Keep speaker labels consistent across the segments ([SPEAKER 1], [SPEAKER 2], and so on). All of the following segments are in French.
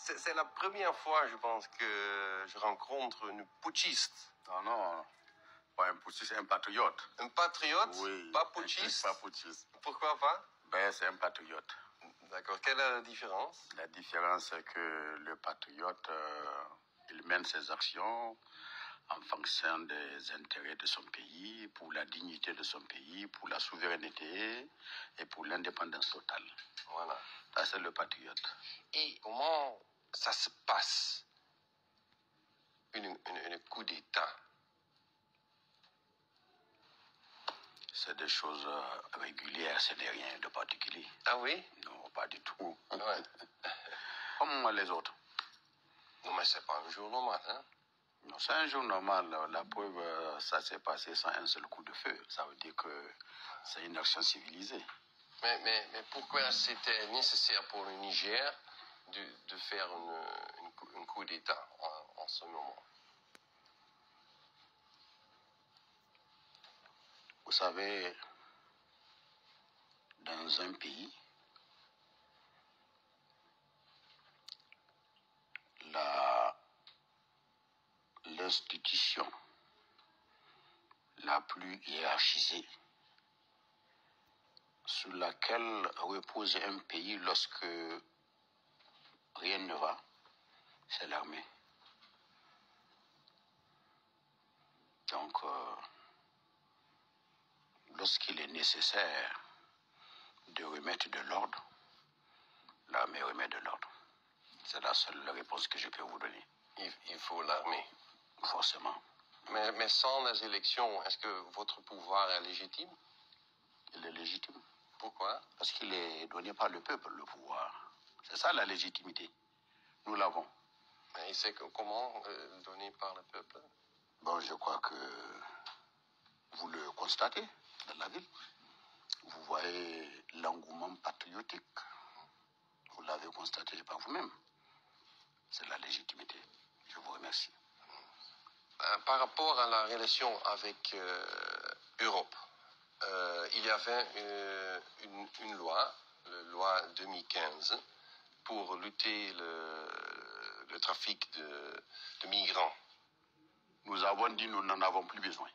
[SPEAKER 1] C'est la première fois, je pense, que je rencontre une putschiste.
[SPEAKER 2] Non, non, pas un putschiste, c'est un patriote.
[SPEAKER 1] Un patriote?
[SPEAKER 2] Oui.
[SPEAKER 1] Pas putschiste?
[SPEAKER 2] Pas putschiste.
[SPEAKER 1] Pourquoi pas?
[SPEAKER 2] Ben, c'est un patriote.
[SPEAKER 1] D'accord. Quelle est la différence?
[SPEAKER 2] La différence, c'est que le patriote, il mène ses actions en fonction des intérêts de son pays, pour la dignité de son pays, pour la souveraineté et pour l'indépendance totale.
[SPEAKER 1] Voilà.
[SPEAKER 2] Ça, c'est le patriote.
[SPEAKER 1] Et comment ça se passe, une coup d'État?
[SPEAKER 2] C'est des choses régulières, ce n'est rien de particulier.
[SPEAKER 1] Ah oui?
[SPEAKER 2] Non, pas du tout.
[SPEAKER 1] Ouais.
[SPEAKER 2] Comme les autres.
[SPEAKER 1] Non, mais c'est pas un jour normal, hein?
[SPEAKER 2] Non, c'est un jour normal. La preuve, ça s'est passé sans un seul coup de feu. Ça veut dire que c'est une action civilisée.
[SPEAKER 1] Mais pourquoi c'était nécessaire pour le Niger de faire un coup d'État en ce moment?
[SPEAKER 2] Vous savez, dans un pays, l'institution la plus hiérarchisée sur laquelle repose un pays lorsque rien ne va, c'est l'armée. Donc, lorsqu'il est nécessaire de remettre de l'ordre, l'armée remet de l'ordre. C'est la seule réponse que je peux vous donner.
[SPEAKER 1] Il faut l'armée.
[SPEAKER 2] Forcément.
[SPEAKER 1] Mais sans les élections, est-ce que votre pouvoir est légitime?
[SPEAKER 2] Il est légitime.
[SPEAKER 1] Pourquoi?
[SPEAKER 2] Parce qu'il est donné par le peuple, le pouvoir. C'est ça la légitimité. Nous l'avons.
[SPEAKER 1] Mais c'est comment donné par le peuple?
[SPEAKER 2] Bon, je crois que vous le constatez dans la ville. Vous voyez l'engouement patriotique. Vous l'avez constaté par vous-même. C'est la légitimité. Je vous remercie.
[SPEAKER 1] Par rapport à la relation avec l'Europe, il y avait une loi, la loi 2015, pour lutter le trafic de migrants.
[SPEAKER 2] Nous avons dit nous n'en avons plus besoin.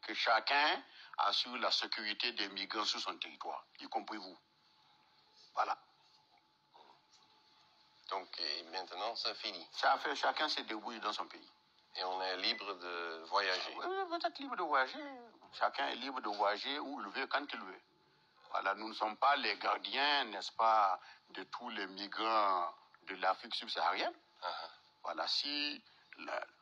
[SPEAKER 2] Que chacun assure la sécurité des migrants sur son territoire, y compris vous. Voilà.
[SPEAKER 1] Donc maintenant, c'est fini.
[SPEAKER 2] Ça fait chacun se débrouille dans son pays.
[SPEAKER 1] Et on est libre de voyager.
[SPEAKER 2] Oui, vous êtes libre de voyager. Chacun est libre de voyager où il veut, quand il veut. Voilà, nous ne sommes pas les gardiens, n'est-ce pas, de tous les migrants de l'Afrique subsaharienne. Voilà, si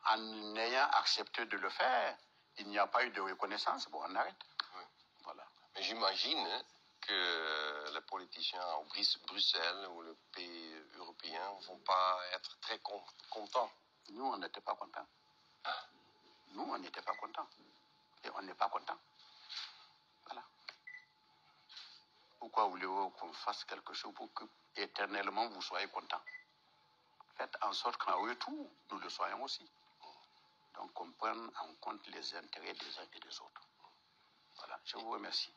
[SPEAKER 2] en ayant accepté de le faire, il n'y a pas eu de reconnaissance, bon, on arrête.
[SPEAKER 1] Oui.
[SPEAKER 2] Voilà.
[SPEAKER 1] Mais j'imagine que les politiciens à Bruxelles ou les pays européens ne vont pas être très contents.
[SPEAKER 2] Nous, on n'était pas contents. Nous, on n'était pas contents. Et on n'est pas contents. Voilà. Pourquoi voulez-vous qu'on fasse quelque chose pour que éternellement vous soyez contents? Faites en sorte qu'en retour, nous le soyons aussi. Donc, qu'on prenne en compte les intérêts des uns et des autres. Voilà. Je vous remercie.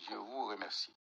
[SPEAKER 2] Je vous remercie.